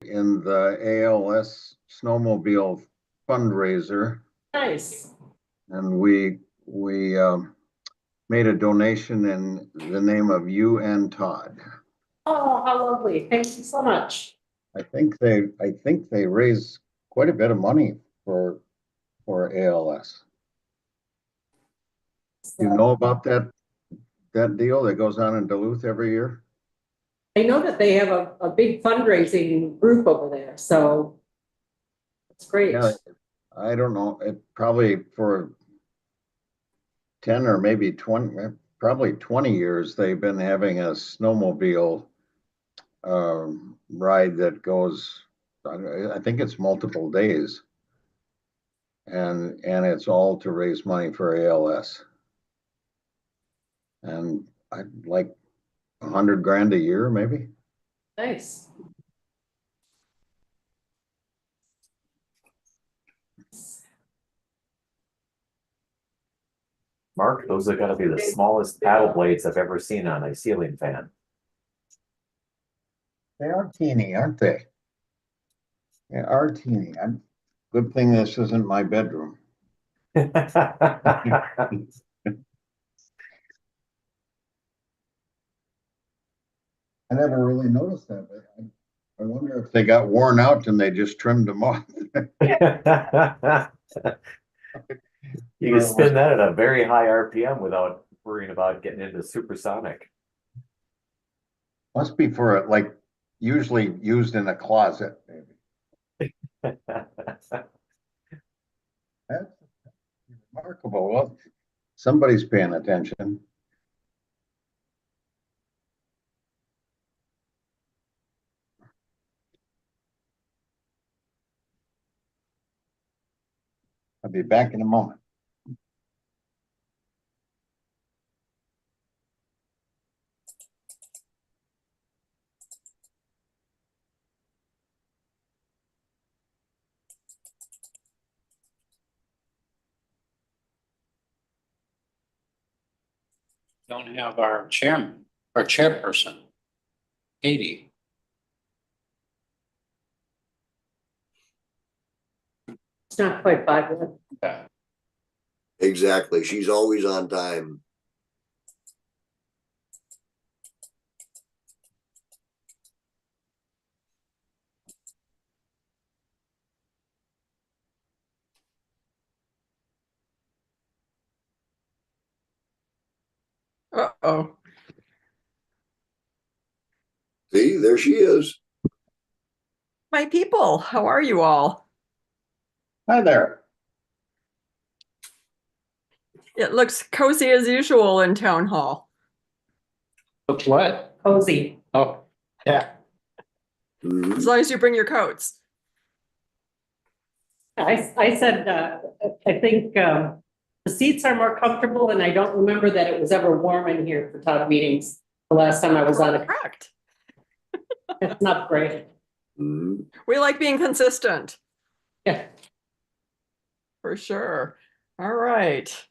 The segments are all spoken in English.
in the ALS snowmobile fundraiser, Nice. and we made a donation in the name of UN Todd. Oh, how lovely. Thank you so much. I think they raise quite a bit of money for ALS. You know about that deal that goes on in Duluth every year? I know that they have a big fundraising group over there, so it's great. Yeah, I don't know. It probably for 10 or maybe 20, probably 20 years, they've been having a snowmobile ride that goes, I think it's multiple days. And it's all to raise money for ALS. And I'd like 100 grand a year, maybe. Nice. Mark, those are gonna be the smallest paddle blades I've ever seen on a ceiling fan. They are teeny, aren't they? They are teeny. Good thing this isn't my bedroom. I never really noticed that, but I wonder if they got worn out and they just trimmed them off. You can spin that at a very high RPM without worrying about getting into supersonic. Must be for like usually used in a closet, maybe. That's remarkable. Well, somebody's paying attention. I'll be back in a moment. Don't have our chairman, our chairperson, Katie. It's not quite 5 yet. Yeah. Exactly. She's always on time. Uh-oh. See, there she is. My people, how are you all? Hi there. It looks cozy as usual in town hall. Look what? Cozy. Oh, yeah. Mhm. As long as you bring your coats. I said, I think the seats are more comfortable, and I don't remember that it was ever warm in here for town meetings the last time I was on it. Correct. It's not great. Mhm. We like being consistent, Yeah. for sure. All right.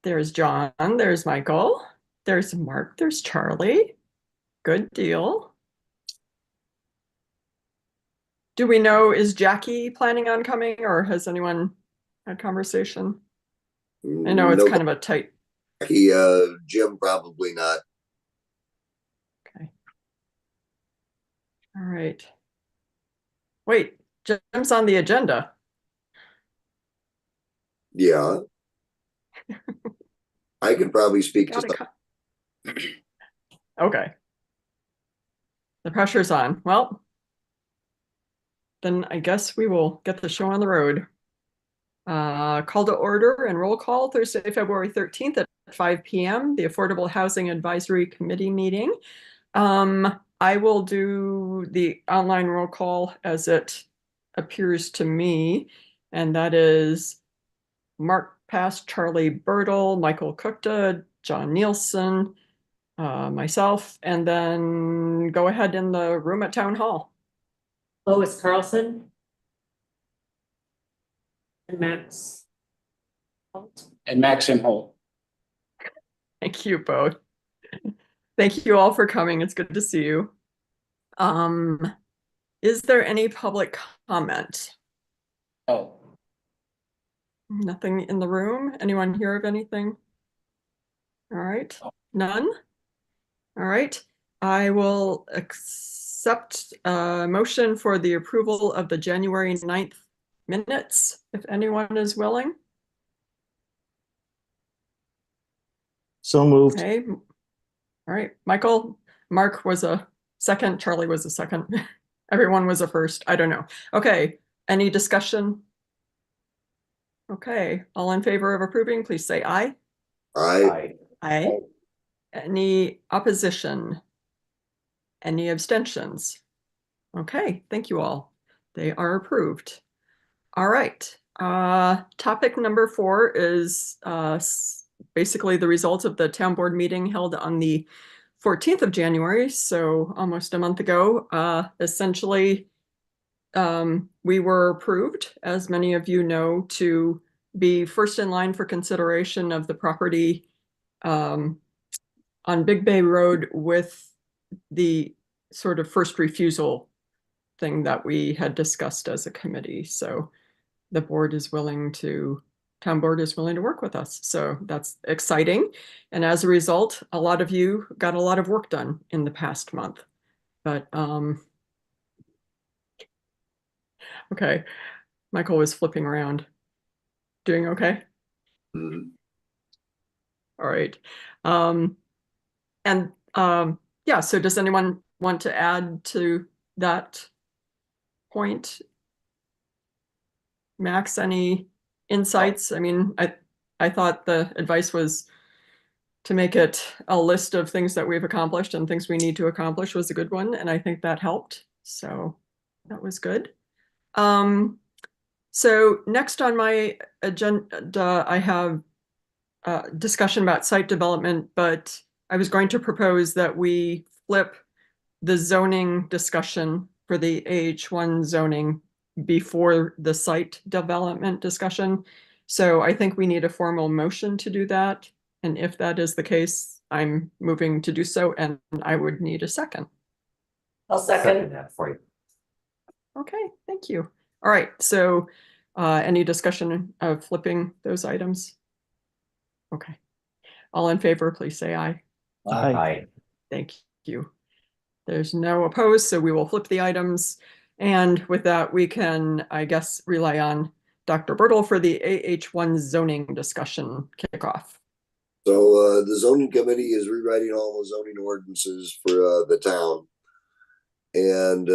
There's John, there's Michael, there's Mark, there's Charlie. Good deal. Do we know, is Jackie planning on coming, or has anyone had conversation? I know it's No, kind of a tight. Jim probably not. Okay. All right. Wait, Jim's on the agenda. Yeah. I could probably speak to Gotta some. Okay. The pressure's on. Well, then I guess we will get the show on the road. Call to order and roll call Thursday, February 13th at 5 p.m., the Affordable Housing Advisory Committee meeting. I will do the online roll call as it appears to me, and that is Mark Pass, Charlie Bertle, Michael Kukta, John Nielsen, myself, and then go ahead in the room at Town Hall. Lois Carlson. And Max. And Maxim Holt. Thank you both. Thank you all for coming. It's good to see you. Is there any public comment? Oh, Nothing in the room? Anyone hear of anything? All right, none? All right, I will accept a motion for the approval of the January 9th minutes, if anyone is willing. So moved. Okay. All right, Michael, Mark was a second, Charlie was a second. Everyone was a first, I don't know. Okay, any discussion? Okay, all in favor of approving, please say aye. I, Aye. Any opposition? Any abstentions? Okay, thank you all. They are approved. All right, topic number 4 is basically the results of the town board meeting held on the 14th of January, so almost a month ago. Essentially, we were approved, as many of you know, to be first in line for consideration of the property on Big Bay Road with the sort of first refusal thing that we had discussed as a committee. So the board is willing to, town board is willing to work with us. So that's exciting. And as a result, a lot of you got a lot of work done in the past month. But okay, Michael was flipping around. Doing okay? Mhm. All right. Yeah, so does anyone want to add to that point? Max, any insights? I mean, I thought the advice was to make it a list of things that we've accomplished and things we need to accomplish was a good one, and I think that helped. So that was good. So next on my agenda, I have discussion about site development, but I was going to propose that we flip the zoning discussion for the AH1 zoning before the site development discussion. So I think we need a formal motion to do that. And if that is the case, I'm moving to do so, and I would need a second. I'll second. that for you. Okay, thank you. All right, so any discussion of flipping those items? Okay. All in favor, please say aye. Aye. Thank you. There's no opposed, so we will flip the items. And with that, we can, I guess, rely on Dr. Bertle for the AH1 zoning discussion kickoff. So the zoning committee is rewriting all the zoning ordinances for the town. And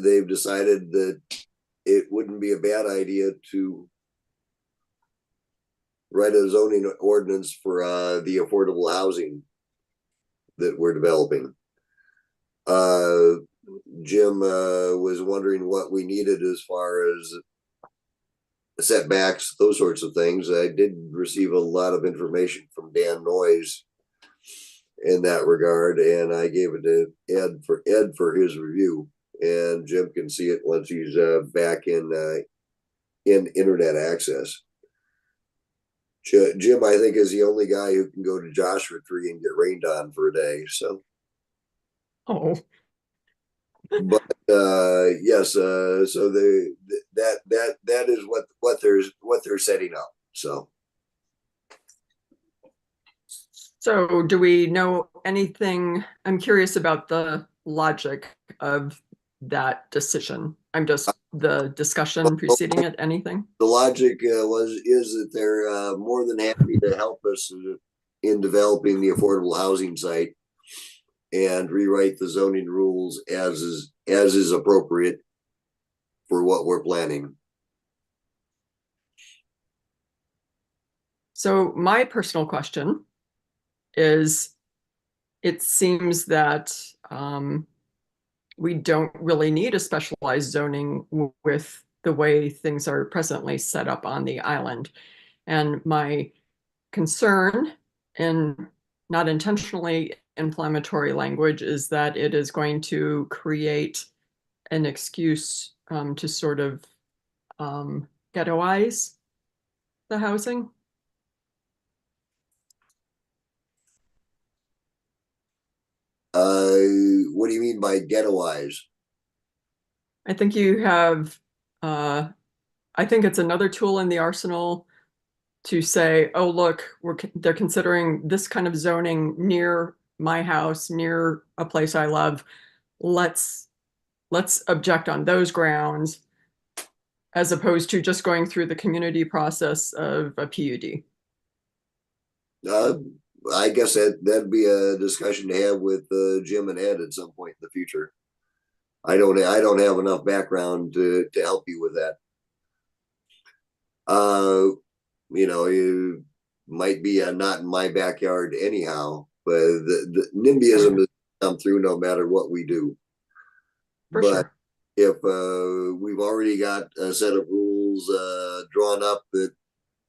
they've decided that it wouldn't be a bad idea to write a zoning ordinance for the affordable housing that we're developing. Jim was wondering what we needed as far as setbacks, those sorts of things. I did receive a lot of information from Dan Noyes in that regard, and I gave it to Ed for his review. And Jim can see it once he's back in internet access. Jim, I think, is the only guy who can go to Joshua Tree and get rained on for a day. So, Oh, but yes, so that is what they're setting up. So do we know anything? I'm curious about the logic of that decision. I'm just the discussion preceding it. Anything? the logic is that they're more than happy to help us in developing the affordable housing site and rewrite the zoning rules as is appropriate for what we're planning. So my personal question is, it seems that we don't really need a specialized zoning with the way things are presently set up on the island. And my concern, in not intentionally inflammatory language, is that it is going to create an excuse to sort of ghettoize the housing. What do you mean by ghettoize? I think you have, I think it's another tool in the arsenal to say, oh, look, they're considering this kind of zoning near my house, near a place I love. Let's object on those grounds, as opposed to just going through the community process of a PUD. I guess that'd be a discussion to have with Jim and Ed at some point in the future. I don't have enough background to help you with that. You might be not in my backyard anyhow, but the NIMBYism has come through no matter what we do. For But sure. if we've already got a set of rules drawn up that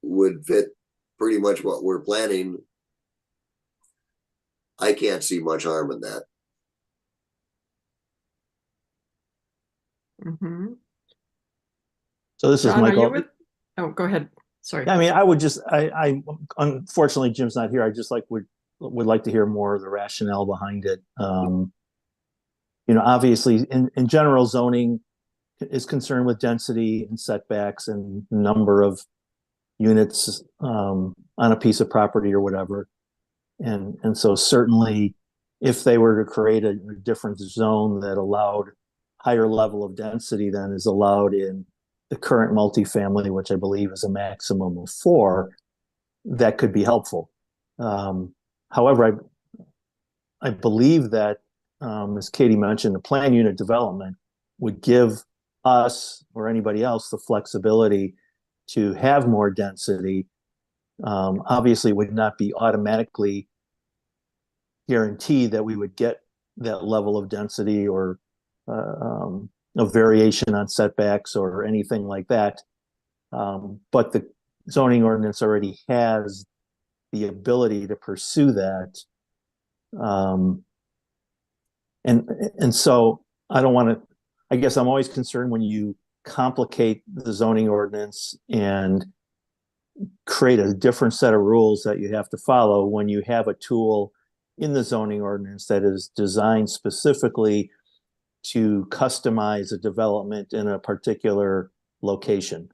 would fit pretty much what we're planning, I can't see much harm in that. Mhm. So this is John, are you Michael. with? Oh, go ahead. Sorry. I mean, I would just, I unfortunately, Jim's not here. I just would like to hear more of the rationale behind it. Obviously in general, zoning is concerned with density and setbacks and number of units on a piece of property or whatever. And so certainly if they were to create a different zone that allowed higher level of density than is allowed in the current multifamily, which I believe is a maximum of 4, that could be helpful. However, I believe that, as Katie mentioned, the plan unit development would give us or anybody else the flexibility to have more density. Obviously, would not be automatically guaranteed that we would get that level of density or a variation on setbacks or anything like that. But the zoning ordinance already has the ability to pursue that. And so I don't want to, I guess I'm always concerned when you complicate the zoning ordinance and create a different set of rules that you have to follow when you have a tool in the zoning ordinance that is designed specifically to customize a development in a particular location.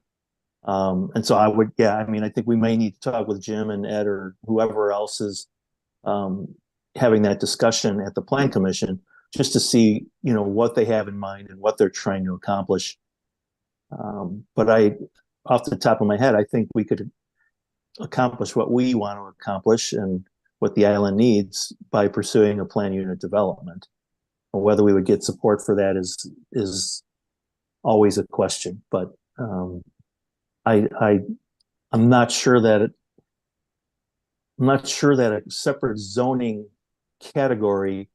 And so I would, I think we may need to talk with Jim and Ed or whoever else is having that discussion at the Plan Commission, just to see, what they have in mind and what they're trying to accomplish. But off the top of my head, I think we could accomplish what we want to accomplish and what the island needs by pursuing a plan unit development. Whether we would get support for that is always a question, but I'm not sure that a separate zoning category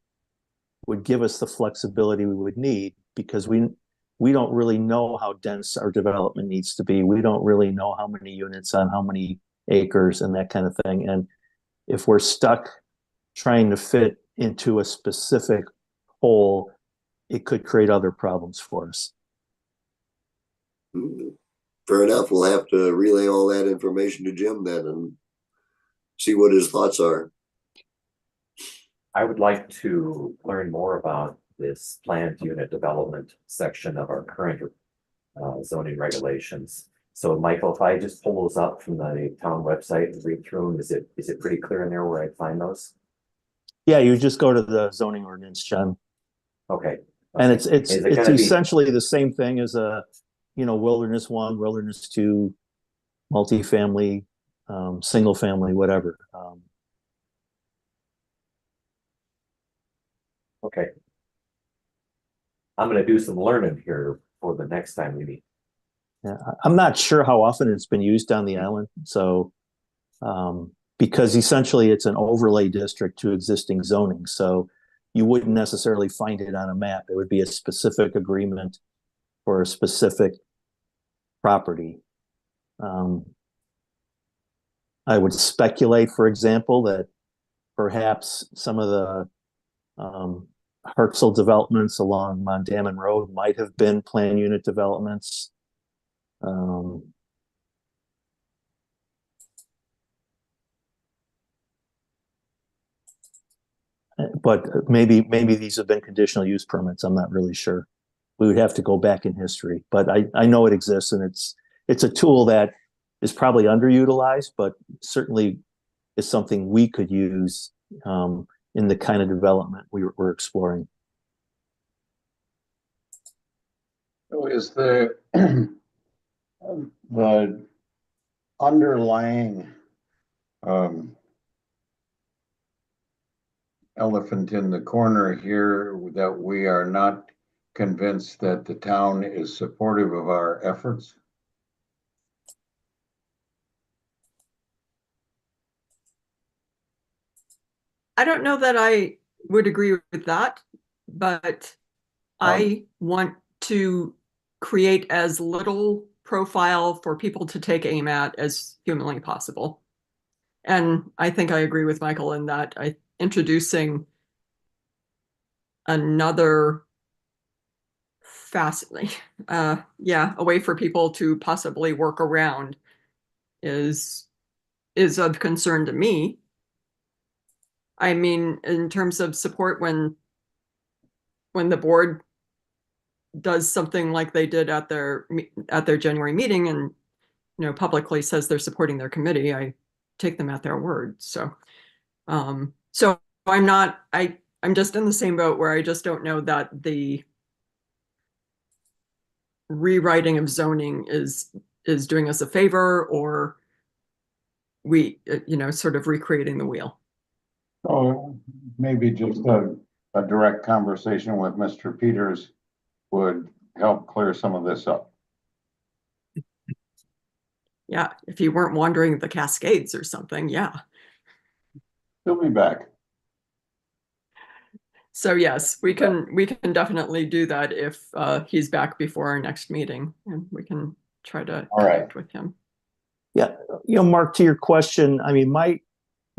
would give us the flexibility we would need, because we don't really know how dense our development needs to be. We don't really know how many units on how many acres and that kind of thing. And if we're stuck trying to fit into a specific hole, it could create other problems for us. Fair enough. We'll have to relay all that information to Jim then and see what his thoughts are. I would like to learn more about this planned unit development section of our current zoning regulations. So Michael, if I just pull those up from the town website and read through them, is it pretty clear in there where I find those? Yeah, you just go to the zoning ordinance, John. Okay. And it's essentially be... the same thing as a, wilderness 1, wilderness 2, multifamily, single family, whatever. Okay. I'm going to do some learning here for the next time we meet. Yeah, I'm not sure how often it's been used on the island. So, because essentially it's an overlay district to existing zoning. So you wouldn't necessarily find it on a map. It would be a specific agreement for a specific property. I would speculate, for example, that perhaps some of the Hartzell developments along Mondamin Road might have been plan unit developments. But maybe these have been conditional use permits. I'm not really sure. we would have to go back in history. But I know it exists, and it's a tool that is probably underutilized, but certainly is something we could use in the kind of development we're exploring. So is the the underlying elephant in the corner here that we are not convinced that the town is supportive of our efforts? I don't know that I would agree with that, but I want to create as little profile for people to take aim at as humanly possible. And I think I agree with Michael in that introducing another a way for people to possibly work around is of concern to me. I mean, in terms of support, when the board does something like they did at their January meeting and, publicly says they're supporting their committee, I take them at their word. So, so I'm just in the same boat where I just don't know that the rewriting of zoning is doing us a favor, or we, sort of recreating the wheel. So maybe just a direct conversation with Mr. Peters would help clear some of this up. Yeah, if you weren't wandering the Cascades or something, yeah. He'll be back. So yes, we can definitely do that if he's back before our next meeting, and we can try to connect with him. Yeah, Mark, to your question, I mean, my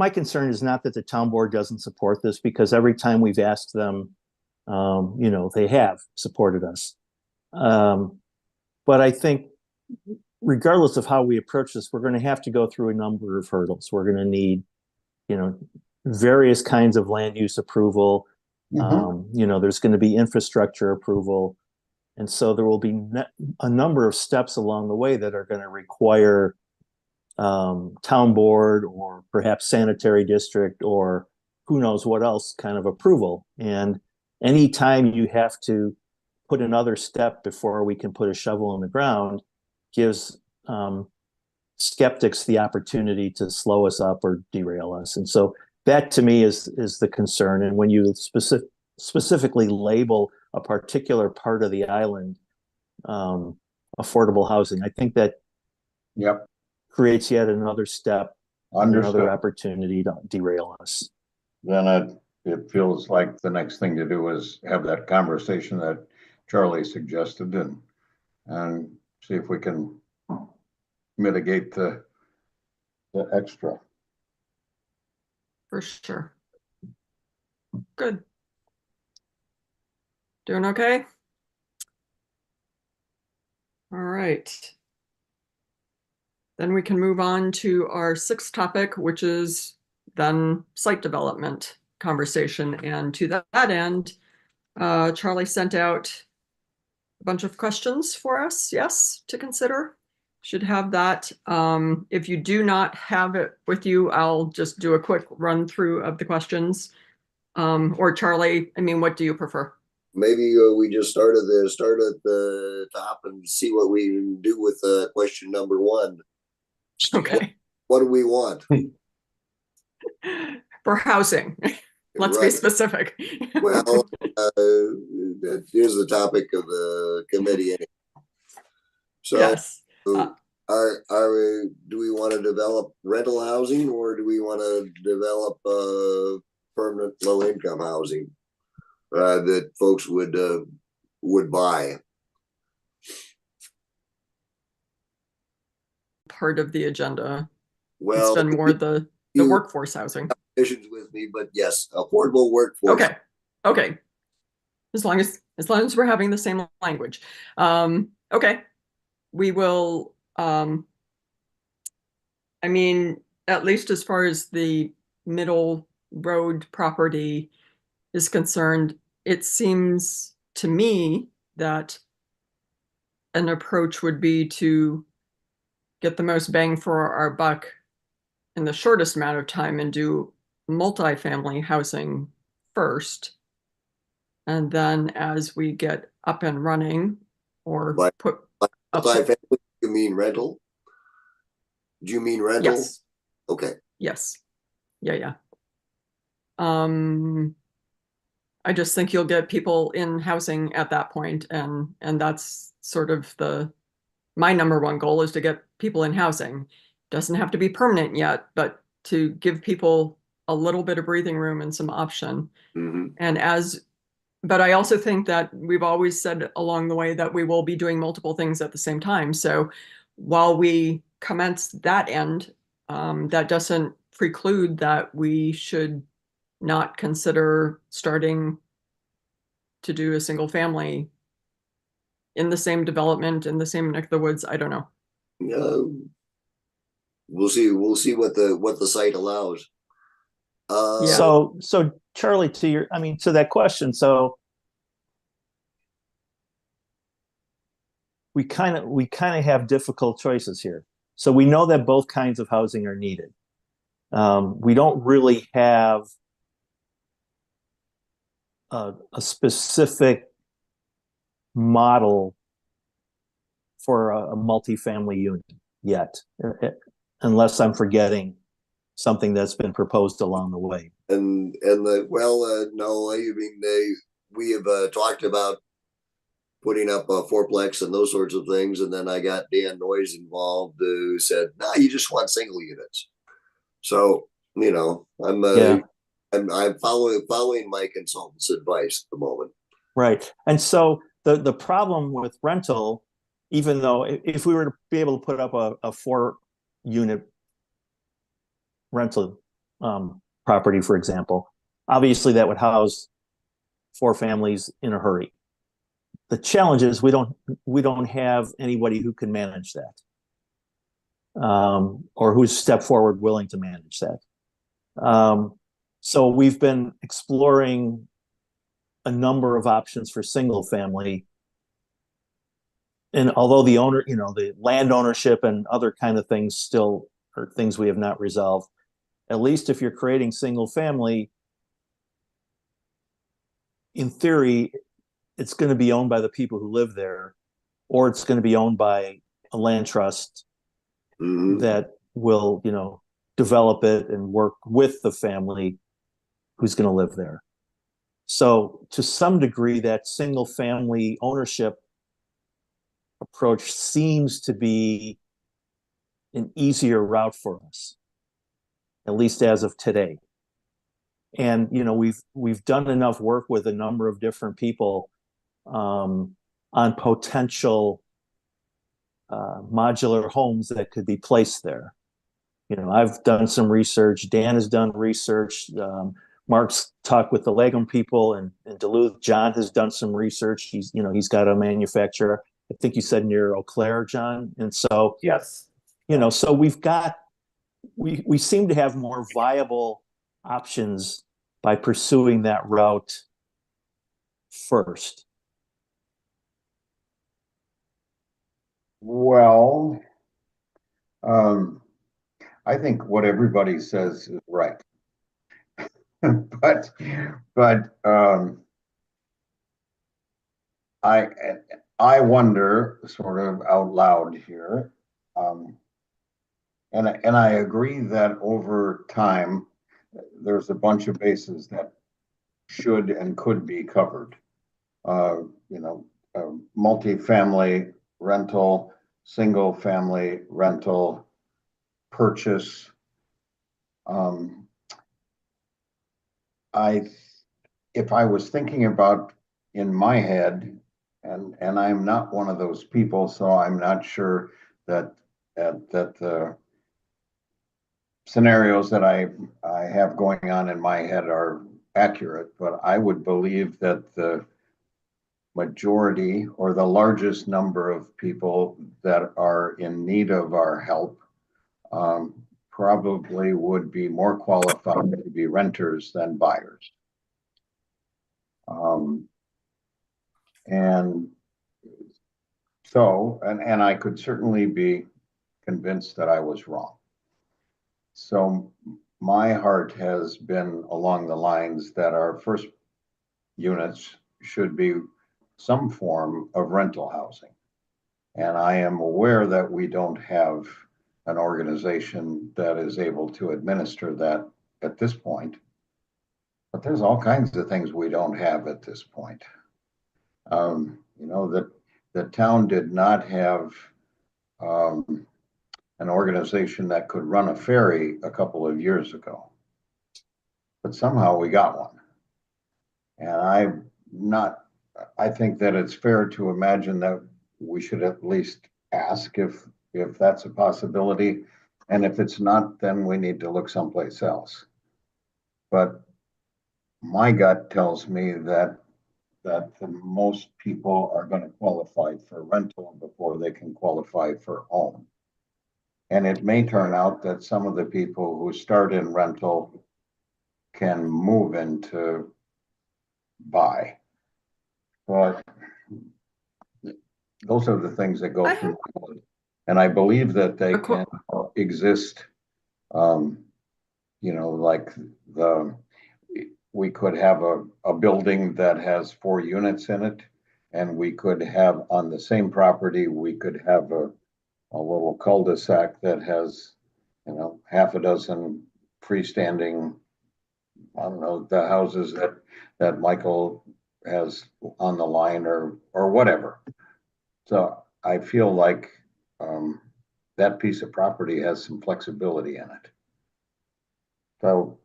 concern is not that the town board doesn't support this, because every time we've asked them, they have supported us. But I think regardless of how we approach this, we're going to have to go through a number of hurdles. We're going to need, various kinds of land use approval. There's going to be infrastructure approval. And so there will be a number of steps along the way that are going to require town board or perhaps sanitary district or who knows what else kind of approval. And anytime you have to put another step before we can put a shovel in the ground gives skeptics the opportunity to slow us up or derail us. And so that to me is the concern. And when you specifically label a particular part of the island affordable housing, I think that creates yet another step, another opportunity to derail us. Then it feels like the next thing to do is have that conversation that Charlie suggested and see if we can mitigate the extra. For sure. Good. Doing okay? All right. Then we can move on to our sixth topic, which is then site development conversation. And to that end, Charlie sent out a bunch of questions for us, yes, to consider. Should have that. If you do not have it with you, I'll just do a quick run through of the questions. Or Charlie, I mean, what do you prefer? Maybe we just start at the top and see what we can do with question number 1. Okay. What do we want? For housing. Let's be specific. Well, here's the topic of the committee. So, yes. do we want to develop rental housing, or do we want to develop permanent low income housing that folks would buy? Part of the agenda. Well, it's been more the workforce housing. Issues with me, but yes, affordable workforce. Okay. As long as we're having the same language. Okay. We will, I mean, at least as far as the Middle Road property is concerned, it seems to me that an approach would be to get the most bang for our buck in the shortest amount of time and do multifamily housing first. And then as we get up and running or By- put up, Multifamily, you mean rental? Do you mean rental? yes, Okay, yes, yeah. I just think you'll get people in housing at that point, and that's sort of my number one goal is to get people in housing. Doesn't have to be permanent yet, but to give people a little bit of breathing room and some option. mhm. But I also think that we've always said along the way that we will be doing multiple things at the same time. So while we commence that end, that doesn't preclude that we should not consider starting to do a single family in the same development, in the same neck of the woods. I don't know. We'll see what the site allows. Yeah. So Charlie, to that question, so we kind of have difficult choices here. So we know that both kinds of housing are needed. We don't really have a specific model for a multifamily unit yet, unless I'm forgetting something that's been proposed along the way. No, I mean we have talked about putting up a fourplex and those sorts of things, and then I got Dan Noyes involved who said, "No, you just want single units." So I'm following my consultant's advice at the moment. Right. And so the problem with rental, even though if we were to be able to put up a 4-unit rental property, for example, obviously that would house 4 families in a hurry. The challenge is we don't have anybody who can manage that, or who's stepped forward willing to manage that. So we've been exploring a number of options for single family. And although the land ownership and other kind of things still are things we have not resolved, at least if you're creating single family, in theory, it's going to be owned by the people who live there, or it's going to be owned by a land trust that will, develop it and work with the family who's going to live there. So to some degree, that single family ownership approach seems to be an easier route for us, at least as of today. And we've done enough work with a number of different people on potential modular homes that could be placed there. I've done some research. Dan has done research. Mark's talked with the Legum people in Duluth. John has done some research. He's got a manufacturer. I think you said near Eau Claire, John. And so, Yes. So we seem to have more viable options by pursuing that route first. Well, I think what everybody says is right. But I wonder, sort of out loud here, and I agree that over time there's a bunch of bases that should and could be covered. Multifamily rental, single family rental, purchase. If I was thinking about in my head, and I'm not one of those people, so I'm not sure that the scenarios that I have going on in my head are accurate, but I would believe that the majority or the largest number of people that are in need of our help probably would be more qualified to be renters than buyers. And So, and I could certainly be convinced that I was wrong. So my heart has been along the lines that our first units should be some form of rental housing. And I am aware that we don't have an organization that is able to administer that at this point. But there's all kinds of things we don't have at this point. You know, that the town did not have an organization that could run a ferry a couple of years ago. But somehow we got one. And I think that it's fair to imagine that we should at least ask if that's a possibility. And if it's not, then we need to look someplace else. But my gut tells me that the most people are going to qualify for rental before they can qualify for own. And it may turn out that some of the people who start in rental can move into buy. But those are the things that go through my head. And I believe that they can exist, you know, like we could have a building that has 4 units in it, and we could have on the same property, we could have a little cul-de-sac that has, you know, half a dozen freestanding, I don't know, the houses that Michael has on the line or whatever. So I feel like that piece of property has some flexibility in it. So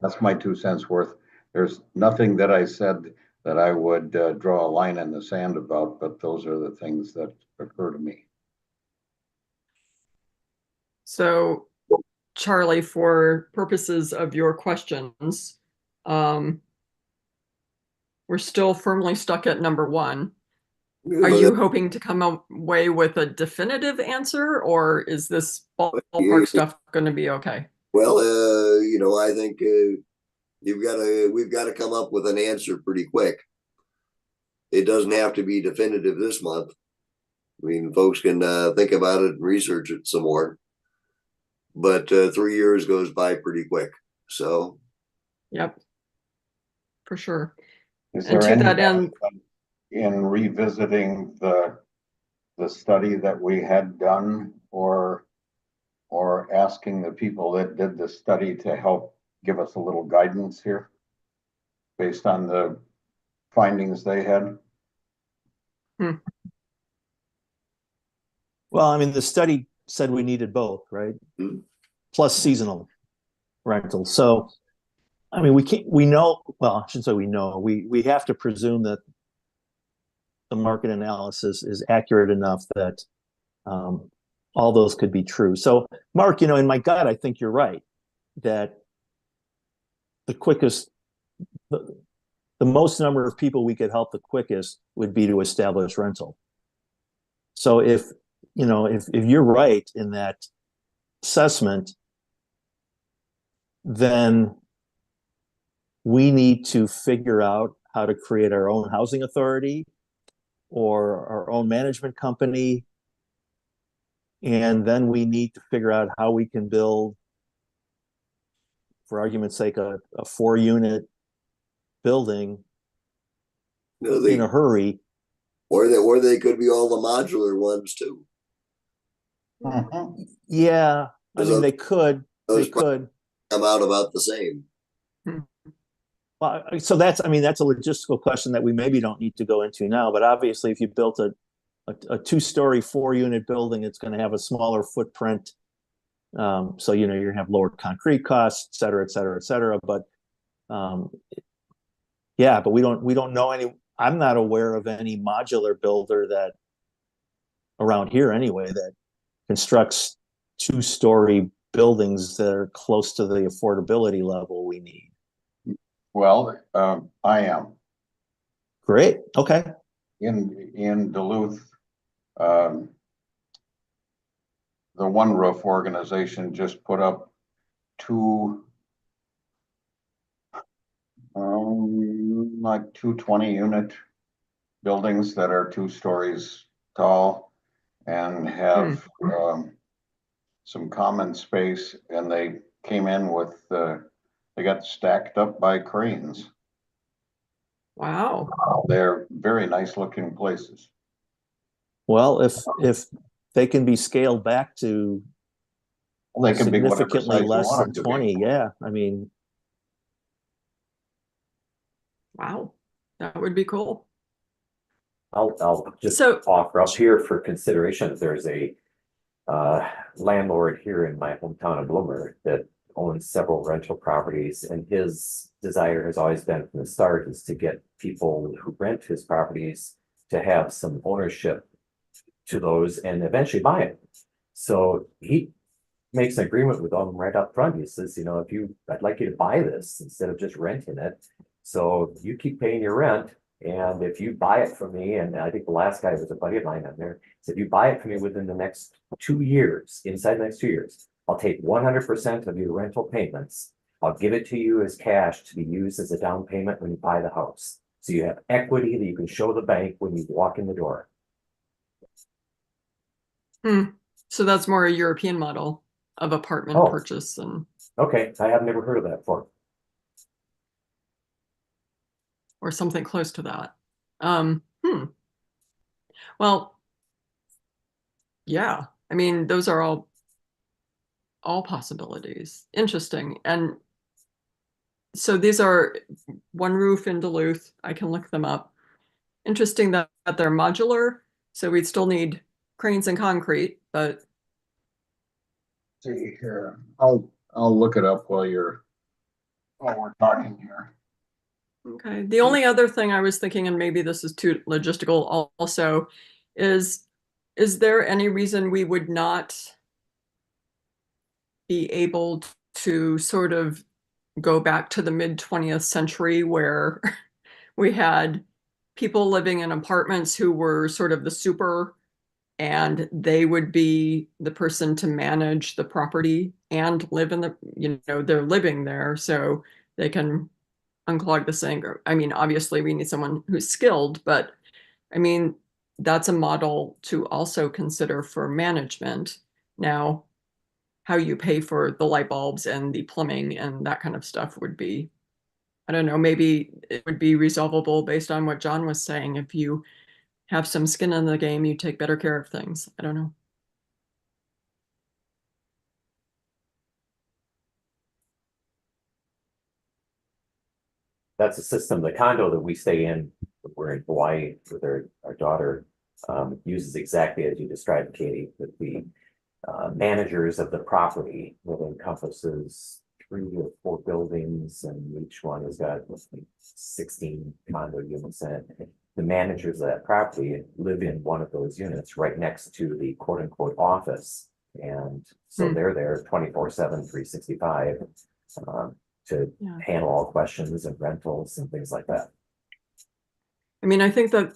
that's my 2 cents worth. There's nothing that I said that I would draw a line in the sand about, but those are the things that occur to me. So, Charlie, for purposes of your questions, we're still firmly stuck at number 1. Are you hoping to come away with a definitive answer, or is this ballpark stuff going to be okay? Well, you know, I think we've got to come up with an answer pretty quick. It doesn't have to be definitive this month. I mean, folks can think about it and research it some more. But 3 years goes by pretty quick. So, yep, for sure. Is And there to that any end, in revisiting the study that we had done, or asking the people that did the study to help give us a little guidance here based on the findings they had? Well, I mean, the study said we needed both, right? Hmm. Plus seasonal rentals. So, I mean, we know, well, I shouldn't say we know, we have to presume that the market analysis is accurate enough that all those could be true. So, Mark, you know, in my gut, I think you're right that the quickest, the most number of people we could help the quickest would be to establish rental. So if, you know, if you're right in that assessment, then we need to figure out how to create our own housing authority or our own management company. And then we need to figure out how we can build, for argument's sake, a 4-unit building in a hurry. or they could be all the modular ones too. Mm-hmm. Yeah, I mean, they could come out about the same. Well, so that's a logistical question that we maybe don't need to go into now, but obviously if you built a 2-story 4-unit building, it's going to have a smaller footprint. So, you know, you're going to have lower concrete costs, et cetera, et cetera, et cetera. But yeah, but we don't know any, I'm not aware of any modular builder that around here anyway, that constructs 2-story buildings that are close to the affordability level we need. Well, I am. Great. Okay. In Duluth, the One Roof organization just put up 2 like 2 20-unit buildings that are 2 stories tall and have, some common space, and they came in with, they got stacked up by cranes. Wow. They're very nice looking places. Well, if they can be scaled back to They can be whatever significantly size you less want than them to be. 20, yeah, I mean, Wow. That would be cool. I'll just So- offer up here for consideration, there's a landlord here in my hometown of Bloomer that owns several rental properties, and his desire has always been from the start is to get people who rent his properties to have some ownership to those and eventually buy it. So he makes an agreement with them right up front. He says, you know, I'd like you to buy this instead of just renting it. So you keep paying your rent, and if you buy it from me, and I think the last guy was a buddy of mine on there, said, you buy it from me within the next 2 years, inside the next 2 years, I'll take 100% of your rental payments. I'll give it to you as cash to be used as a down payment when you buy the house. So you have equity that you can show the bank when you walk in the door. So that's more a European model of apartment Oh. purchase and Okay, I have never heard of that before. or something close to that. Well, yeah, I mean, those are all possibilities. Interesting. And so these are One Roof in Duluth. I can look them up. Interesting that they're modular. So we'd still need cranes and concrete, but See here, I'll look it up while we're talking here. okay. The only other thing I was thinking, and maybe this is too logistical also, is there any reason we would not be able to sort of go back to the mid-20th century where we had people living in apartments who were sort of the super, and they would be the person to manage the property and live in the, you know, they're living there so they can unclog the sink. I mean, obviously we need someone who's skilled, but I mean, that's a model to also consider for management. Now, how you pay for the light bulbs and the plumbing and that kind of stuff would be, I don't know, maybe it would be resolvable based on what John was saying. If you have some skin in the game, you take better care of things. I don't know. That's a system, the condo that we stay in, we're in Hawaii with our daughter, uses exactly as you described, Katie, with the managers of the property that encompasses 3 or 4 buildings, and each one has got 16 condo units in it. The managers of that property live in one of those units right next to the quote unquote office. And so they're there 24/7, 365 to Yeah. handle all questions and rentals and things like that. I mean, I think that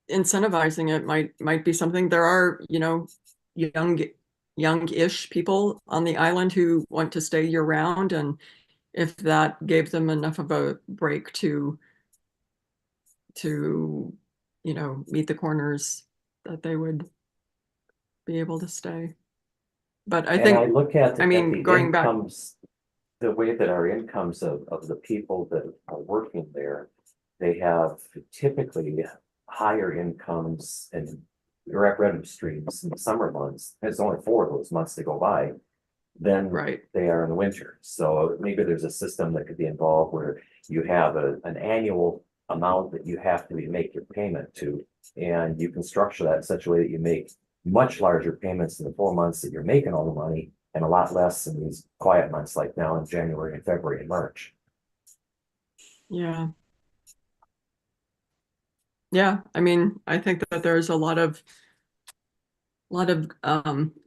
incentivizing it might be something. There are, you know, young-ish people on the island who want to stay year round, and if that gave them enough of a break to you know, meet the corners, that they would be able to stay. But I And think, I look at I mean, the going back- incomes, the way that our incomes of the people that are working there, they have typically higher incomes and direct revenue streams in the summer months. There's only 4 of those months to go by than right, they are in the winter. So maybe there's a system that could be involved where you have an annual amount that you have to make your payment to, and you can structure that in such a way that you make much larger payments in the 4 months that you're making all the money, and a lot less in these quiet months like now in January and February and March. yeah. Yeah, I mean, I think that there's a lot of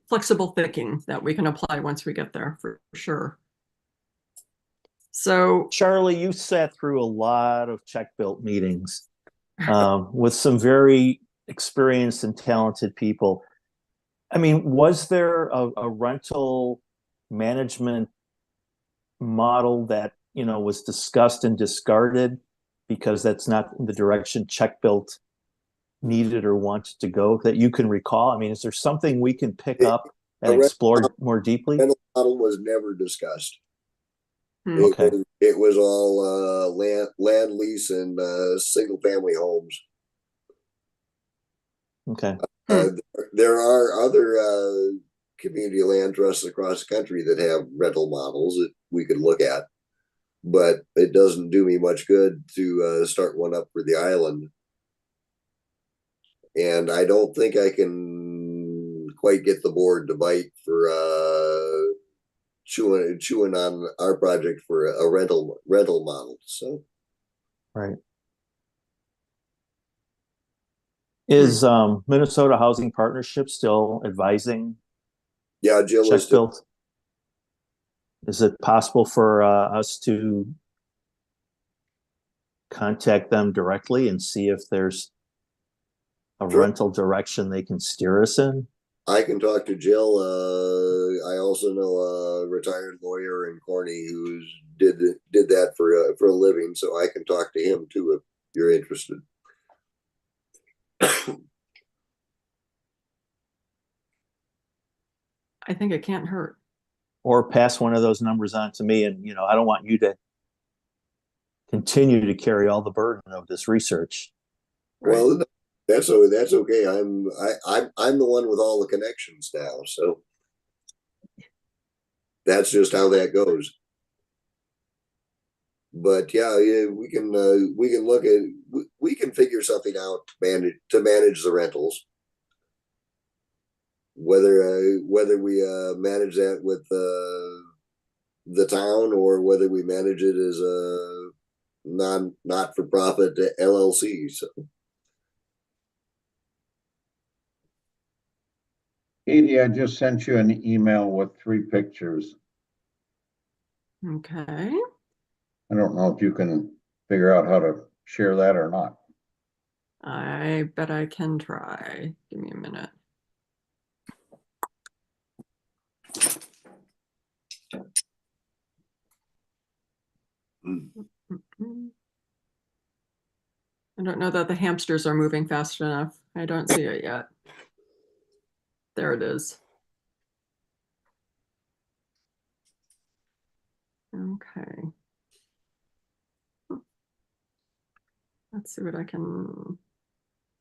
flexible thinking that we can apply once we get there, for sure. So, Charlie, you sat through a lot of check-built meetings with some very experienced and talented people. I mean, was there a rental management model that, you know, was discussed and discarded because that's not the direction check-built needed or wanted to go that you can recall? I mean, is there something we can pick It- up and a rental explore more deeply? Rental model was never discussed. Hmm. Okay. It was all land lease and single family homes. Okay. Uh, there are other community land trusts across the country that have rental models that we could look at, but it doesn't do me much good to start one up for the island. And I don't think I can quite get the board to bite for chewing on our project for a rental model. So Right. Is Minnesota Housing Partnership still advising yeah, Jill check is still, built? Is it possible for us to contact them directly and see if there's a Sure. rental direction they can steer us in? I can talk to Jill. I also know a retired lawyer in Corny who's did that for a living, so I can talk to him too if you're interested. I think it can't hurt. Or pass one of those numbers on to me, and I don't want you to continue to carry all the burden of this research. Right. Well, that's okay. I'm the one with all the connections now, so that's just how that goes. But yeah, we can look at we can figure something out to manage the rentals. Whether we manage that with the town or whether we manage it as a not for profit LLC. So Katie, I just sent you an email with 3 pictures. Okay. I don't know if you can figure out how to share that or not. I bet I can try. Give me a minute. I don't know that the hamsters are moving fast enough. I don't see it yet. There it is. Okay. Let's see what I can.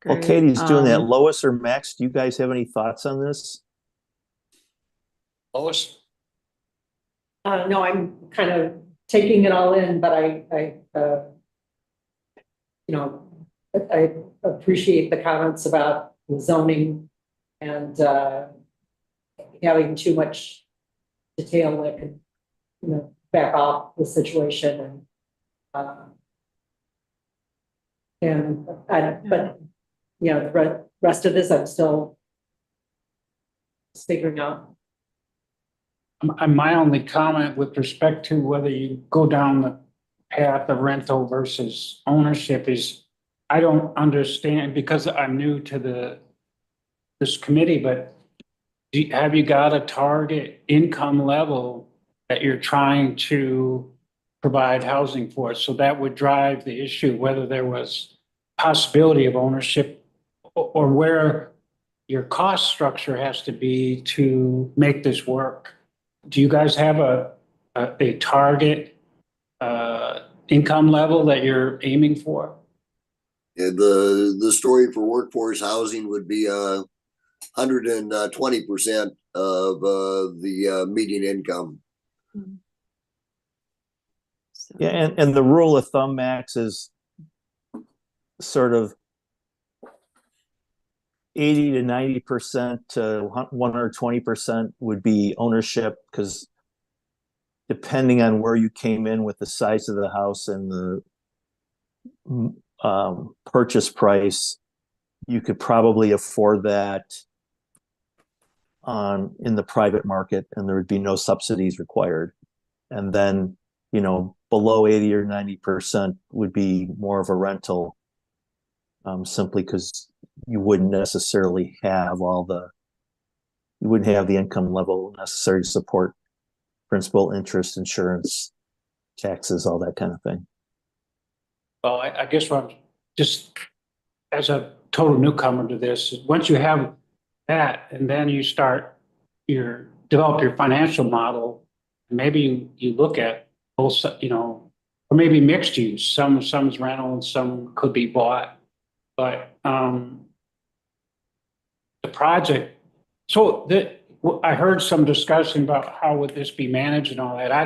Well, Great. Katie's doing that. Lois or Max, do you guys have any thoughts on this? Lois? No, I'm kind of taking it all in, but I appreciate the comments about the zoning and having too much detail that could, back off the situation but the rest of this I'm still figuring out. My only comment with respect to whether you go down the path of rental versus ownership is, I don't understand, because I'm new to this committee, but have you got a target income level that you're trying to provide housing for? So that would drive the issue, whether there was possibility of ownership or where your cost structure has to be to make this work. Do you guys have a target income level that you're aiming for? Yeah, the story for workforce housing would be 120% of the median income. Yeah, and the rule of thumb, Max, is sort of 80 to 90% to 120% would be ownership, because depending on where you came in with the size of the house and the purchase price, you could probably afford that in the private market, and there would be no subsidies required. And then, below 80 or 90% would be more of a rental, simply because you wouldn't necessarily have you wouldn't have the income level necessary to support principal, interest, insurance, taxes, all that kind of thing. Well, I guess what I'm just, as a total newcomer to this. Once you have that, and then you develop your financial model, maybe you look at both, or maybe mixed use, some's rental and some could be bought. But, the project, so I heard some discussion about how would this be managed and all that. I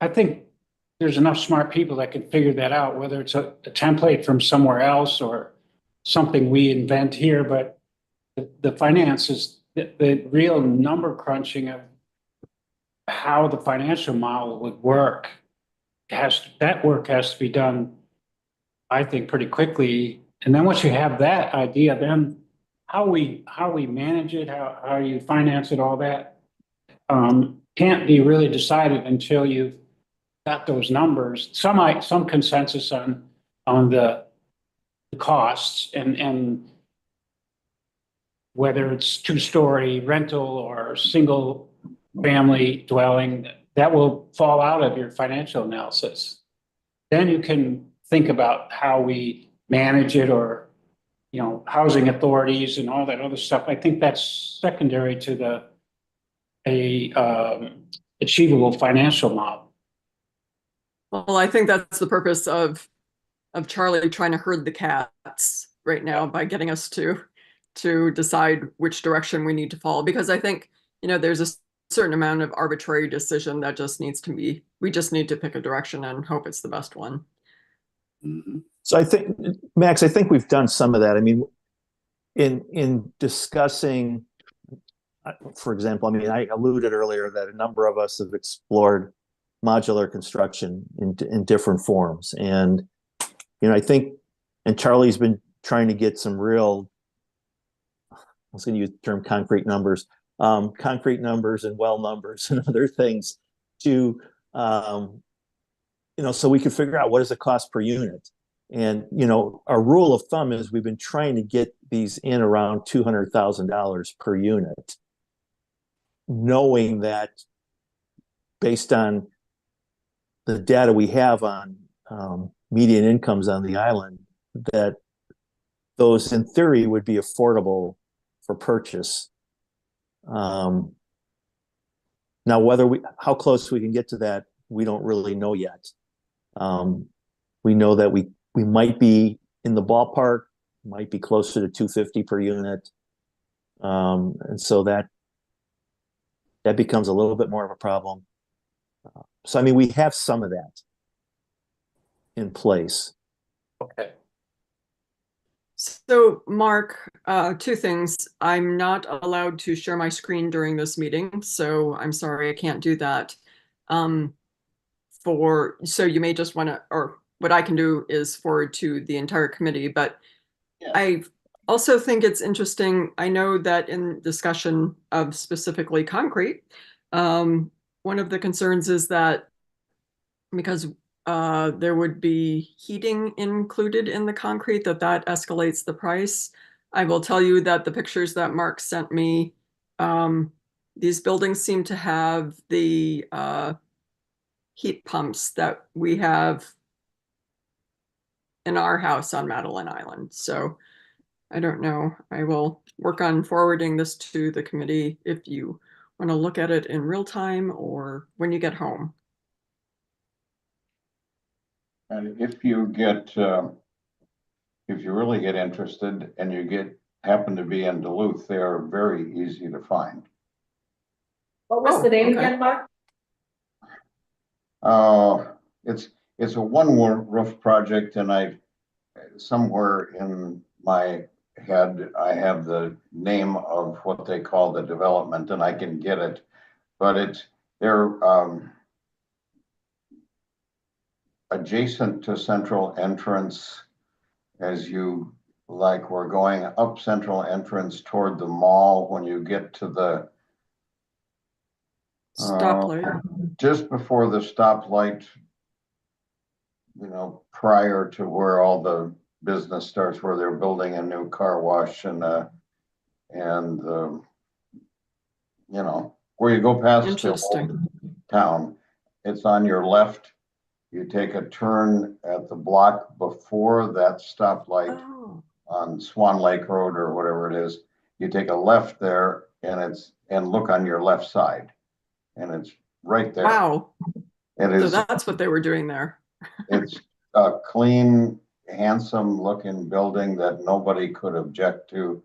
think there's enough smart people that can figure that out, whether it's a template from somewhere else or something we invent here, but the finances, the real number crunching of how the financial model would work that work has to be done, I think, pretty quickly. And then once you have that idea, then how we manage it, how you finance it, all that, can't be really decided until you've got those numbers. Some consensus on the costs and whether it's two-story rental or single family dwelling, that will fall out of your financial analysis. Then you can think about how we manage it, or, housing authorities and all that other stuff. I think that's secondary to achievable financial model. Well, I think that's the purpose of Charlie trying to herd the cats right now by getting us to decide which direction we need to follow. Because I think, there's a certain amount of arbitrary decision that we just need to pick a direction and hope it's the best one. Mm-hmm. So I think, Max, I think we've done some of that. I mean, in discussing, for example, I alluded earlier that a number of us have explored modular construction in different forms. And, I think, and Charlie's been trying to get some real, I was going to use the term concrete numbers and well numbers and other things to, so we can figure out what is the cost per unit. And, our rule of thumb is we've been trying to get these in around $200,000 per unit, knowing that based on the data we have on median incomes on the island, that those in theory would be affordable for purchase. Now, how close we can get to that, we don't really know yet. We know that we might be in the ballpark, might be closer to 250 per unit. And so that becomes a little bit more of a problem. So, we have some of that in place. Okay. So, Mark, two things. I'm not allowed to share my screen during this meeting, so I'm sorry I can't do that. So you may just want to, or what I can do is forward to the entire committee, but Yeah. I also think it's interesting. I know that in discussion of specifically concrete, one of the concerns is that because there would be heating included in the concrete, that escalates the price. I will tell you that the pictures that Mark sent me, these buildings seem to have the heat pumps that we have in our house on Madeline Island. So I don't know. I will work on forwarding this to the committee if you want to look at it in real time or when you get home. And if you really get interested and you happen to be in Duluth, they are very easy to find. What was the name okay. again, Mark? It's a one roof project, and somewhere in my head, I have the name of what they call the development, and I can get it, but they're adjacent to Central Entrance. As we're going up Central Entrance toward the mall, when you get to the Stoplight. just before the stoplight, prior to where all the business starts, where they're building a new car wash and where you go past the Interesting. town, it's on your left. You take a turn at the block before that stoplight, Oh, on Swan Lake Road or whatever it is. You take a left there and look on your left side. And it's right there. Wow. It So is, that's what they were doing there. it's a clean, handsome looking building that nobody could object to.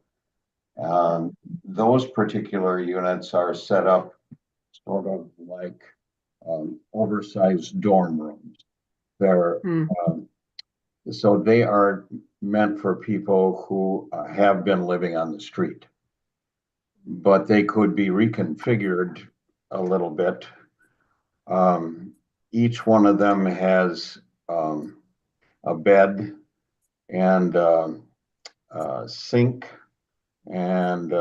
Those particular units are set up sort of like oversized dorm rooms. They're Hmm. so they are meant for people who have been living on the street, but they could be reconfigured a little bit. Each one of them has a bed and a sink and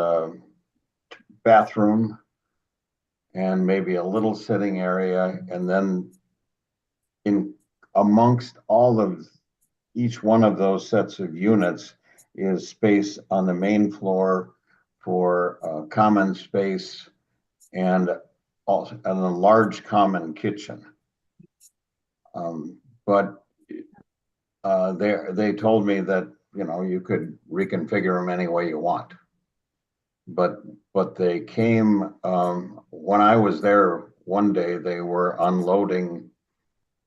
bathroom and maybe a little sitting area. And then in amongst all of each one of those sets of units is space on the main floor for common space and also and a large common kitchen. But they told me that, you know, you could reconfigure them any way you want. But they came, when I was there one day, they were unloading,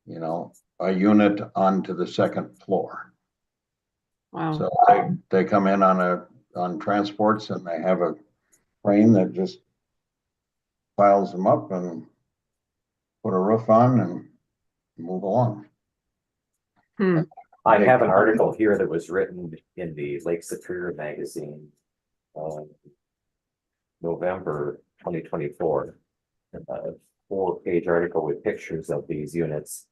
you know, a unit onto the second floor. Wow. So they come in on transports and they have a crane that just piles them up and put a roof on and move along. Hmm. I have an article here that was written in the Lake Superior magazine, November 2024. A 4-page article with pictures of these units.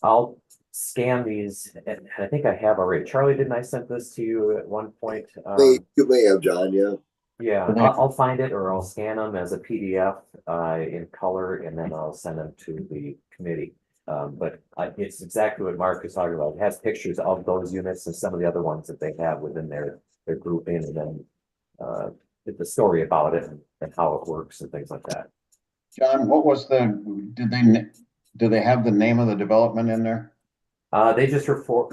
I'll scan these, and I think I have already. Charlie, didn't I send this to you at one point? You may have, John, yeah. Yeah, I'll find it, or I'll scan them as a PDF in color, and then I'll send them to the committee. But it's exactly what Mark is talking about. It has pictures of those units and some of the other ones that they have within their grouping, and then the story about it and how it works and things like that. John, what was do they have the name of the development in there? They just refer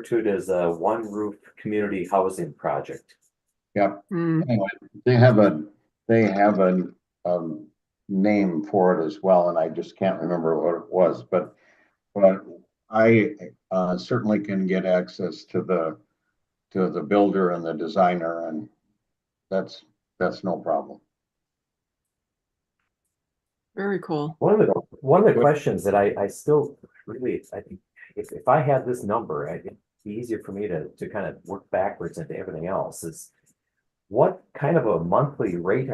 to it as a one roof community housing project. Yep. Hmm. Anyway, they have a name for it as well, and I just can't remember what it was, but I certainly can get access to the builder and the designer, and that's no problem. Very cool. One of the questions that I still really, I think if I had this number, it'd be easier for me to kind of work backwards into everything else is what kind of a monthly rate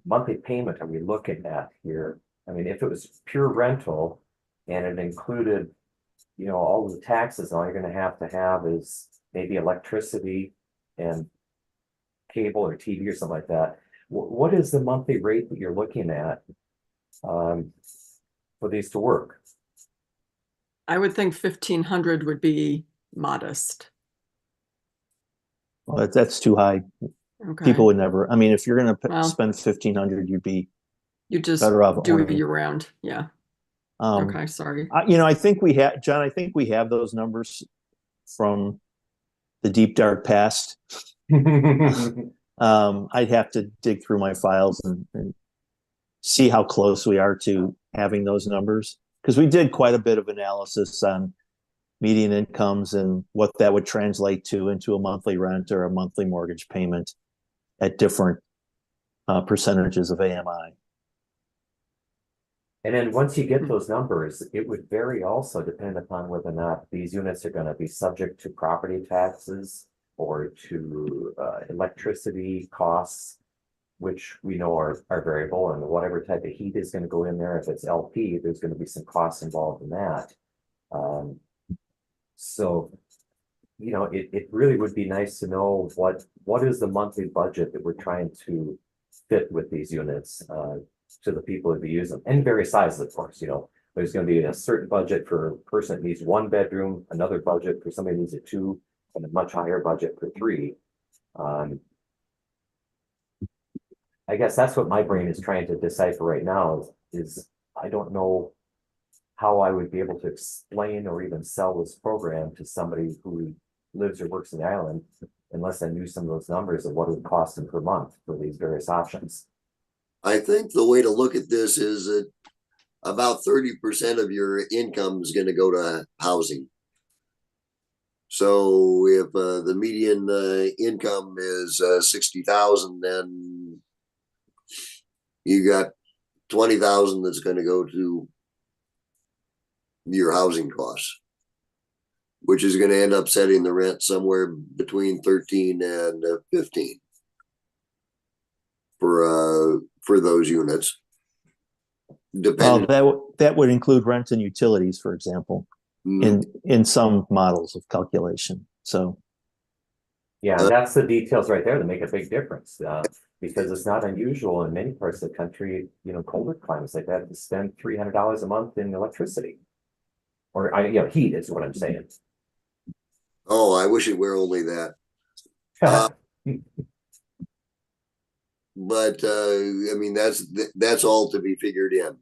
monthly payment are we looking at here? I mean, if it was pure rental and it included, you know, all of the taxes, all you're gonna have is maybe electricity and cable or TV or something like that. What is the monthly rate that you're looking at for these to work? I would think 1,500 would be modest. Well, that's too high. Okay. People would never, I mean, if you're gonna Well, spend 1,500, you'd be you just better off do owning it it. year round. Yeah. Okay. Sorry. You know, I think we have, John, I think we have those numbers from the deep dark past. I'd have to dig through my files and see how close we are to having those numbers. Because we did quite a bit of analysis on median incomes and what that would translate to into a monthly rent or a monthly mortgage payment at different percentages of AMI. And then once you get those numbers, it would vary also depending upon whether or not these units are going to be subject to property taxes or to electricity costs, which we know are variable, and whatever type of heat is going to go in there. If it's LP, there's going to be some costs involved in that. So, you know, it really would be nice to know what is the monthly budget that we're trying to fit with these units to the people who be using them, and various sizes, of course. You know, there's going to be a certain budget for a person that needs 1 bedroom, another budget for somebody who needs a 2, and a much higher budget for 3. I guess that's what my brain is trying to decipher right now is I don't know how I would be able to explain or even sell this program to somebody who lives or works in the island unless I knew some of those numbers of what it would cost them per month for these various options. I think the way to look at this is that about 30% of your income is going to go to housing. So if the median income is 60,000, then you got 20,000 that's going to go to your housing costs, which is going to end up setting the rent somewhere between 13 and 15 for those units. Well, Depending, that would include rent and utilities, for example, in some models of calculation. So, Yeah, that's the details right there that make a big difference, because it's not unusual in many parts of the country, colder climates like that, to spend $300 a month in electricity. Or, heat is what I'm saying. oh, I wish it were only that. But I mean, that's all to be figured in.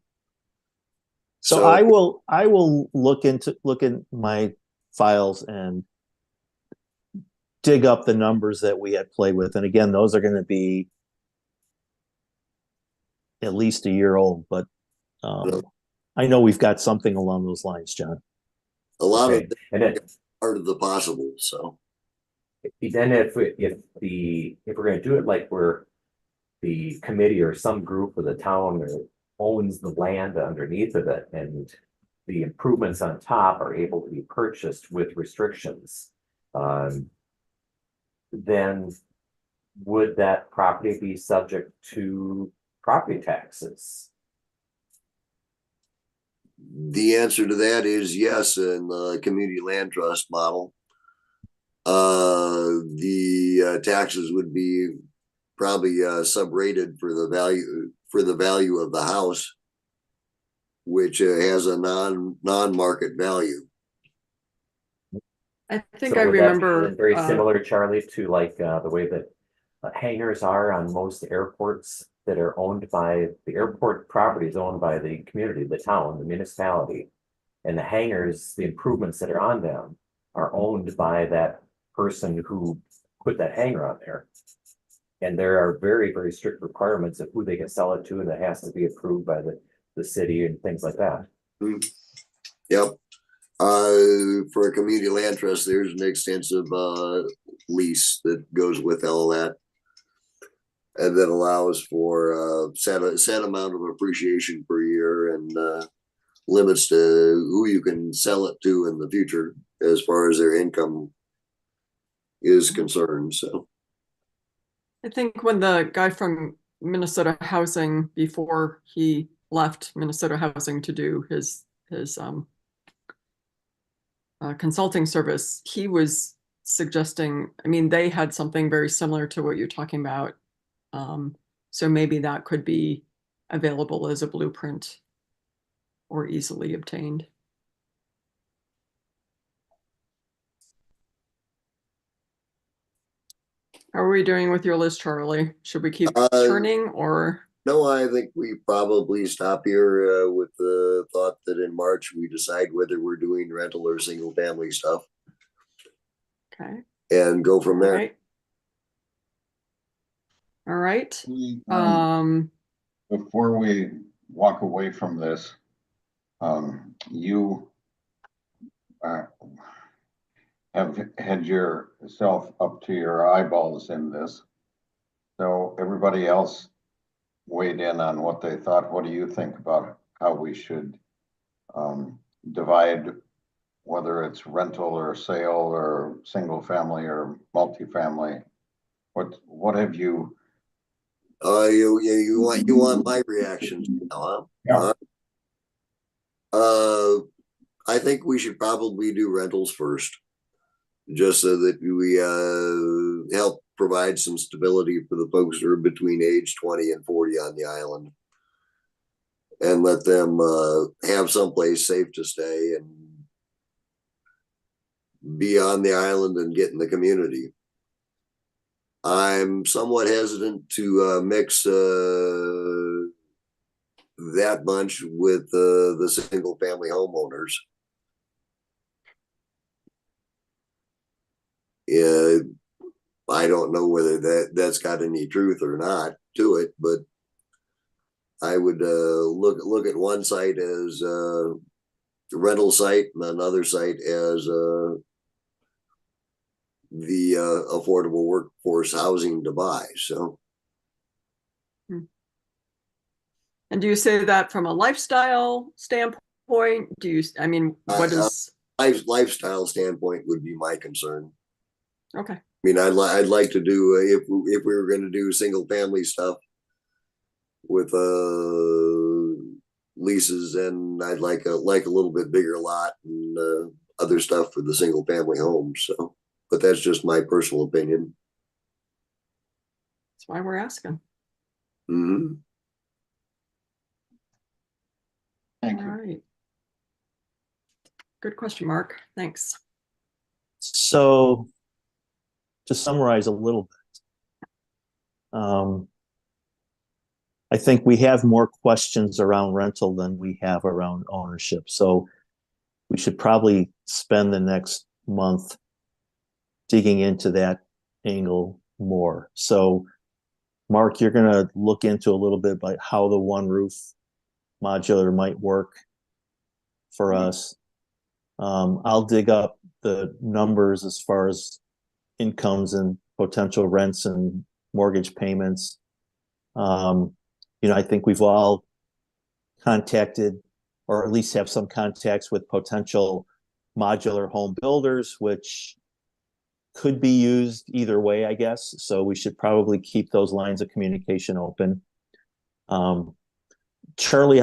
so I will look in my files and dig up the numbers that we had played with. And again, those are going to be at least a year old, but I know we've got something along those lines, John. A lot Okay. of And then, part of the possible. So then if we're going to do it like we're the committee or some group of the town or owns the land underneath of it, and the improvements on top are able to be purchased with restrictions, then would that property be subject to property taxes? the answer to that is yes. In the community land trust model, the taxes would be probably subrated for the value of the house, which has a non-market value. I think So I would that be remember, very similar, Charlie, to like the way that hangars are on most airports that are owned by the airport property is owned by the community, the town, the municipality. And the hangars, the improvements that are on them are owned by that person who put that hangar on there. And there are very, very strict requirements of who they can sell it to, and it has to be approved by the city and things like that. Yep. For a community land trust, there's an extensive lease that goes with all that, and that allows for set amount of appreciation per year, and limits to who you can sell it to in the future as far as their income is concerned. So I think when the guy from Minnesota Housing, before he left Minnesota Housing to do his consulting service, he was suggesting, I mean, they had something very similar to what you're talking about. So maybe that could be available as a blueprint or easily obtained. How are we doing with your list, Charlie? Should we keep churning or? no, I think we probably stop here with the thought that in March we decide whether we're doing rental or single family stuff, Okay. and go from there. All right. Before we walk away from this, you have had yourself up to your eyeballs in this. So everybody else weighed in on what they thought. What do you think about how we should divide, whether it's rental or sale or single family or multifamily? What have you? You want my reactions now, huh? Yeah. I think we should probably do rentals first, just so that we help provide some stability for the folks who are between age 20 and 40 on the island, and let them have someplace safe to stay and be on the island and get in the community. I'm somewhat hesitant to mix that bunch with the single family homeowners. I don't know whether that's got any truth or not to it, but I would look at one site as a rental site and another site as the affordable workforce housing to buy. So And do you say that from a lifestyle standpoint? Do you, I mean, what is, lifestyle standpoint would be my concern. okay, I mean, I'd like to do if we were going to do single family stuff with leases, and I'd like a little bit bigger lot and other stuff for the single family homes. So, but that's just my personal opinion. that's why we're asking. Mm-hmm. Thank All you. right. Good question, Mark. Thanks. So to summarize a little bit, I think we have more questions around rental than we have around ownership. So we should probably spend the next month digging into that angle more. So Mark, you're going to look into a little bit about how the one roof modular might work for us. I'll dig up the numbers as far as incomes and potential rents and mortgage payments. I think we've all contacted, or at least have some contacts with potential modular home builders, which could be used either way, I guess. So we should probably keep those lines of communication open. Charlie,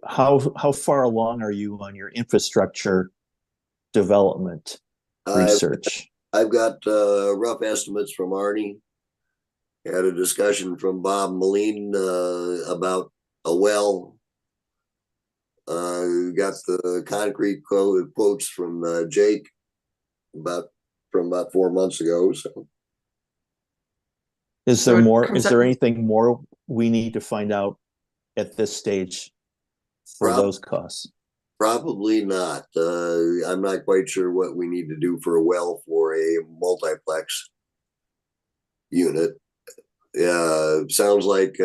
how far along are you on your infrastructure development research? I've got rough estimates from Arnie. Had a discussion from Bob Moline about a well. Got the concrete quotes from Jake from about 4 months ago. So Is So there it more? comes Is there anything more we need to find out at this stage for those costs? Probably not. I'm not quite sure what we need to do for a well for a multiplex unit. Sounds like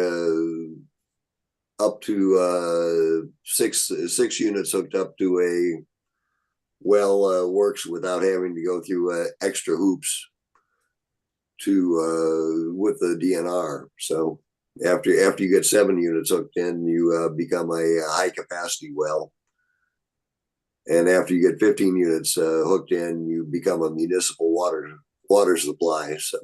up to six units hooked up to a well works without having to go through extra hoops to with the DNR. So after you get 7 units hooked in, you become a high capacity well. And after you get 15 units hooked in, you become a municipal water supply. So.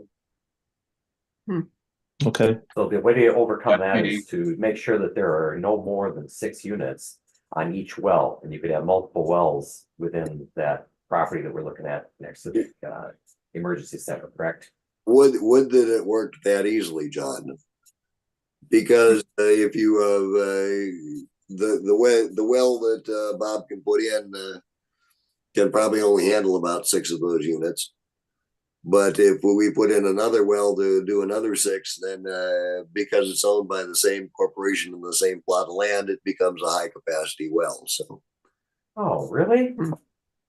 Okay. So the way to overcome that is to make sure that there are no more than 6 units on each well, and you could have multiple wells within that property that we're looking at next to the emergency center, correct? Would that it work that easily, John? Because if you the well that Bob can put in can probably only handle about 6 of those units. But if we put in another well to do another 6, then because it's owned by the same corporation and the same plot of land, it becomes a high capacity well. So, Oh, really?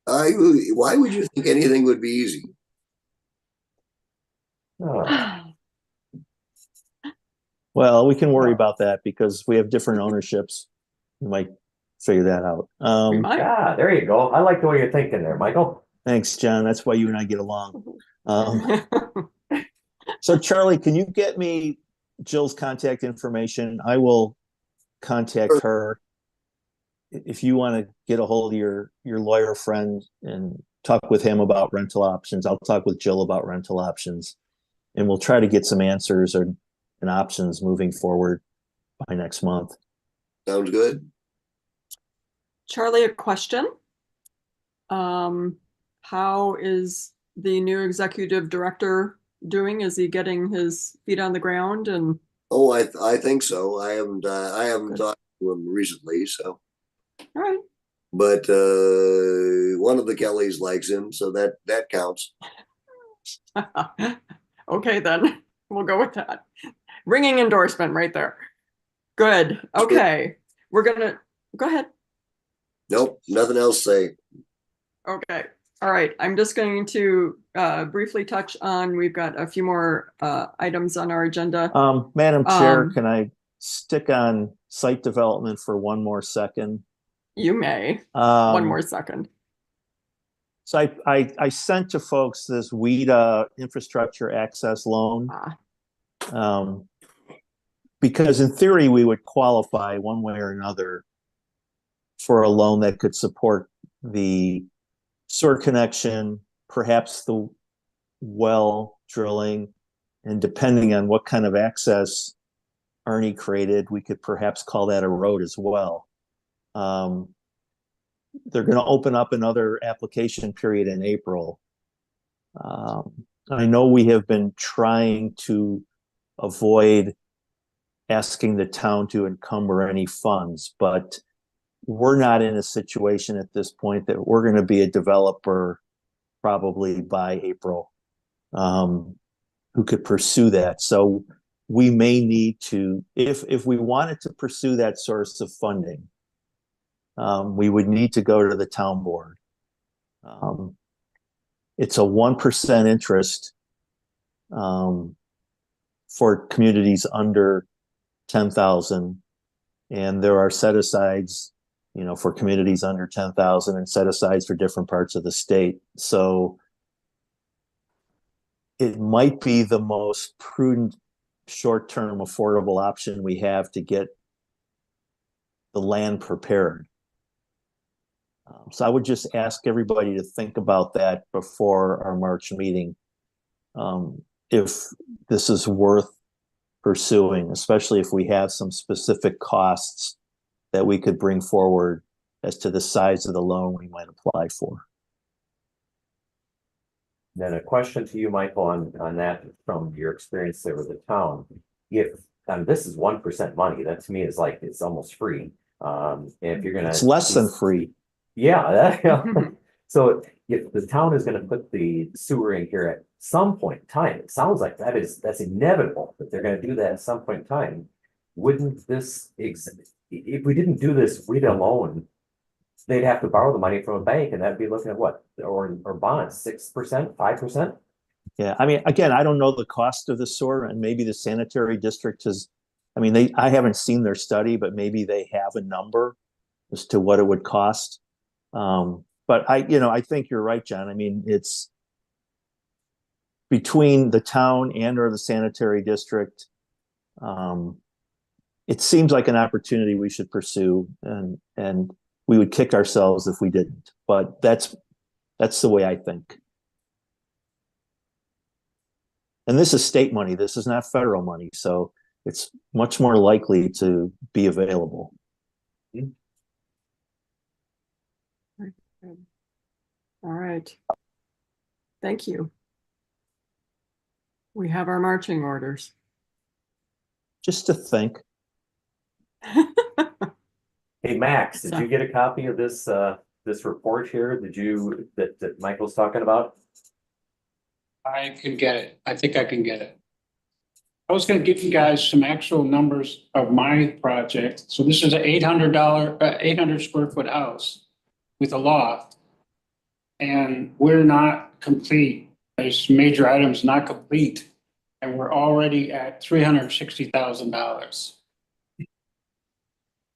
why would you think anything would be easy? Oh, Well, we can worry about that because we have different ownerships. We might figure that out. We might. yeah, there you go. I like the way you're thinking there, Michael. Thanks, John. That's why you and I get along. So Charlie, can you get me Jill's contact information? I will contact her. If you want to get a hold of your lawyer friend and talk with him about rental options, I'll talk with Jill about rental options, and we'll try to get some answers and options moving forward by next month. Sounds good. Charlie, a question. How is the new executive director doing? Is he getting his feet on the ground? And Oh, I think so. I haven't Good. talked to him recently, so. all right. But one of the Kellys likes him, so that counts. Okay, then we'll go with that. Ringing endorsement right there. Good. Okay. We're gonna go ahead. Nope, nothing else to say. Okay. All right, I'm just going to briefly touch on, we've got a few more items on our agenda. Madam Chair, Um, can I stick on site development for one more second? You may, one Um, more second. So I sent to folks this WIDA infrastructure access loan. Ah, Um, because in theory, we would qualify one way or another for a loan that could support the sewer connection, perhaps the well drilling, and depending on what kind of access Ernie created, we could perhaps call that a road as well. They're going to open up another application period in April. I know we have been trying to avoid asking the town to encumber any funds, but we're not in a situation at this point that we're going to be a developer probably by April, who could pursue that. So we may need to, if we wanted to pursue that source of funding, we would need to go to the town board. It's a 1% interest for communities under 10,000, and there are set-asides, for communities under 10,000 and set-asides for different parts of the state. So it might be the most prudent short-term affordable option we have to get the land prepared. So I would just ask everybody to think about that before our March meeting. If this is worth pursuing, especially if we have some specific costs that we could bring forward as to the size of the loan we might apply for. Then a question to you, Michael, on that from your experience there with the town. This is 1% money, that to me is like, it's almost free. If you're gonna. It's less than free. Yeah. So if the town is gonna put the sewer in here at some point in time, it sounds like that's inevitable, that they're gonna do that at some point in time. Wouldn't this, if we didn't do this WIDA loan, they'd have to borrow the money from a bank, and that'd be looking at what, or bonds, 6%, 5%? Yeah, I mean, again, I don't know the cost of the sewer, and maybe the sanitary district has, I haven't seen their study, but maybe they have a number as to what it would cost. But I think you're right, John. It's between the town and or the sanitary district. It seems like an opportunity we should pursue, and we would kick ourselves if we didn't. But that's the way I think. And this is state money. This is not federal money, so it's much more likely to be available. all right. Thank you. We have our marching orders. Just to think. Hey, Max, did you get a copy of this report here? That Michael's talking about? I can get it. I think I can get it. I was gonna give you guys some actual numbers of my project. So this is an $800 square foot house with a loft. And we're not complete. There's major items not complete. And we're already at $360,000.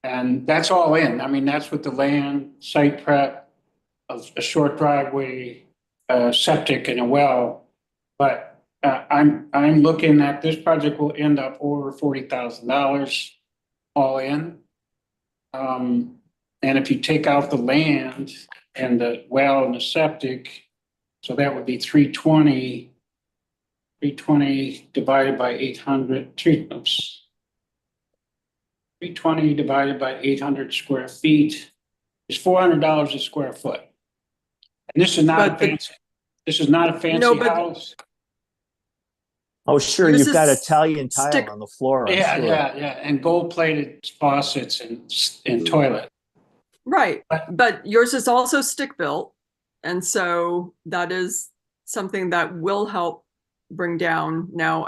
And that's all in. That's with the land, site prep, a short driveway, septic and a well. But I'm looking at this project will end up over $40,000 all in. And if you take out the land and the well and the septic, so that would be 320 divided by 800, 320 divided by 800 square feet is $400 a square foot. And this is not a fancy, house. Oh, sure, This you've got is Italian stick- tile on the floor. I'm Yeah, sure. yeah, and gold plated faucets and toilet. Right, but yours is also stick built. And so that is something that will help bring down. Now,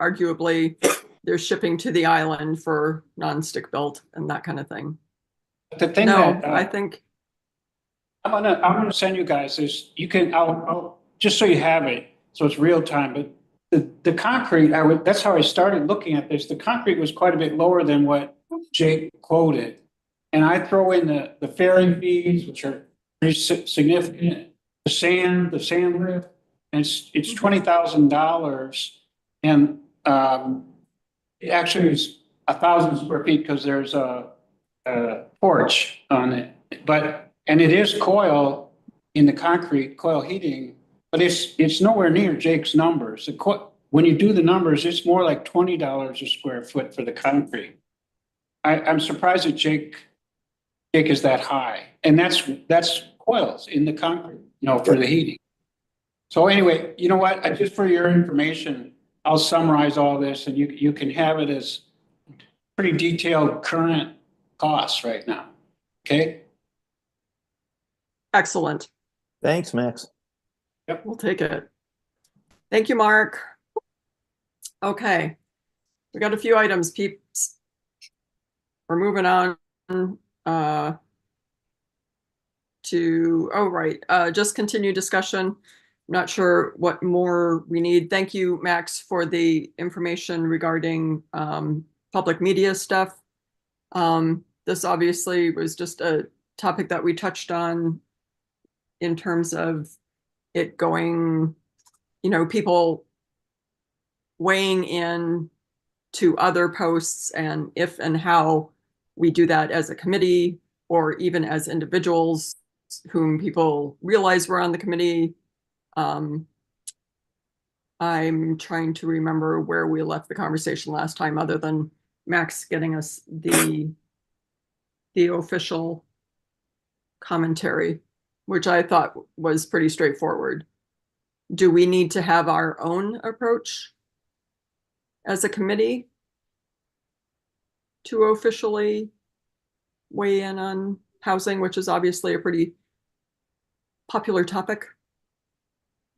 arguably there's shipping to the island for non-stick built and that kind of thing. But the thing No, that, I think I'm gonna send you guys this, you can, I'll, just so you have it, so it's real time, but the concrete, that's how I started looking at this. The concrete was quite a bit lower than what Jake quoted. And I throw in the ferry fees, which are pretty significant, the sand lift, and it's $20,000. And, it actually is 1,000 square feet because there's a porch on it, and it is coil in the concrete, coil heating, but it's nowhere near Jake's numbers. When you do the numbers, it's more like $20 a square foot for the concrete. I'm surprised that Jake is that high, and that's coils in the concrete, for the heating. So anyway, you know what? Just for your information, I'll summarize all this, and you can have it as pretty detailed current costs right now. Okay? Excellent. Thanks, Max. We'll take it. Thank you, Mark. Okay. We got a few items, peeps. We're moving on just continue discussion. Not sure what more we need. Thank you, Max, for the information regarding public media stuff. This obviously was just a topic that we touched on in terms of it going, people weighing in to other posts, and if and how we do that as a committee or even as individuals whom people realize we're on the committee. I'm trying to remember where we left the conversation last time, other than Max getting us the official commentary, which I thought was pretty straightforward. Do we need to have our own approach as a committee to officially weigh in on housing, which is obviously a pretty popular topic?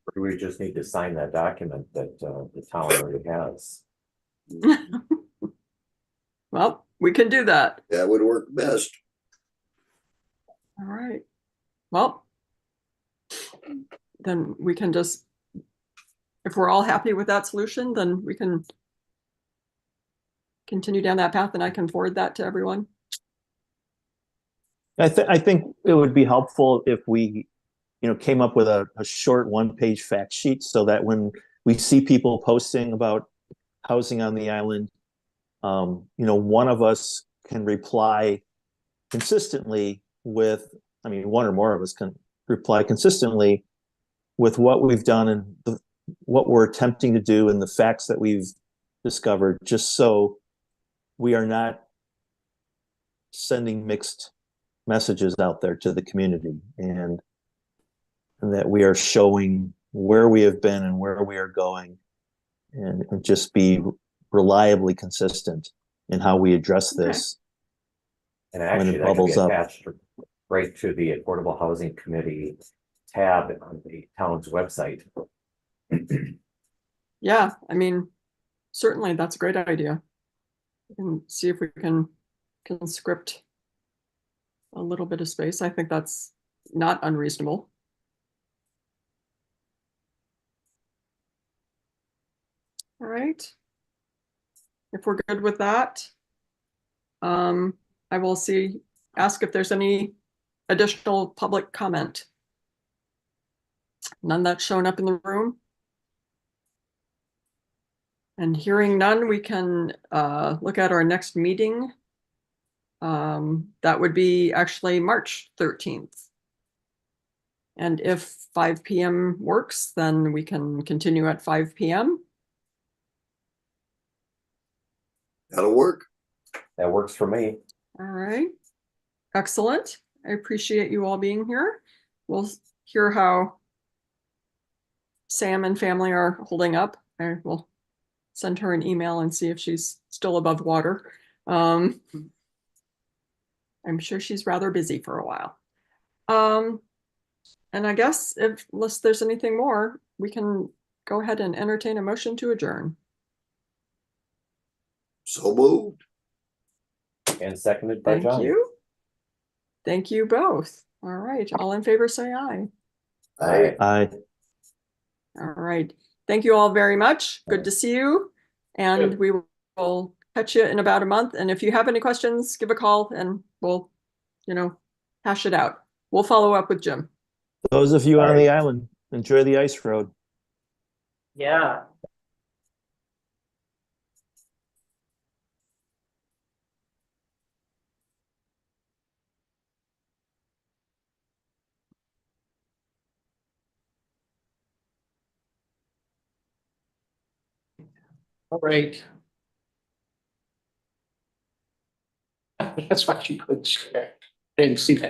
Or do we just need to sign that document that the town already has? Well, we can do that. That would work best. All right. Well, then we can just, if we're all happy with that solution, then we can continue down that path, and I can forward that to everyone. I think it would be helpful if we, came up with a short one-page fact sheet, so that when we see people posting about housing on the island, one of us can reply consistently with, one or more of us can reply consistently with what we've done and what we're attempting to do and the facts that we've discovered, just so we are not sending mixed messages out there to the community, and that we are showing where we have been and where we are going, and just be reliably consistent in how we address this. And actually, that can be attached right to the Affordable Housing Committee tab on the town's website. Yeah, certainly that's a great idea. And see if we can script a little bit of space. I think that's not unreasonable. All right. If we're good with that, I will ask if there's any additional public comment. None that's shown up in the room. And hearing none, we can look at our next meeting. That would be actually March 13th. And if 5 p.m. works, then we can continue at 5 p.m. That'll work. That works for me. All right. Excellent. I appreciate you all being here. We'll hear how Sam and family are holding up. I will send her an email and see if she's still above water. I'm sure she's rather busy for a while. And I guess unless there's anything more, we can go ahead and entertain a motion to adjourn. So moved. And seconded by John. Thank you. Thank you both. All right, all in favor, say aye. I, All right. Thank you all very much. Good to see you. And we will catch you in about a month. And if you have any questions, give a call and we'll, hash it out. We'll follow up with Jim. those of you on the island, enjoy the ice road. Yeah. All right. That's what you could share. Didn't see that.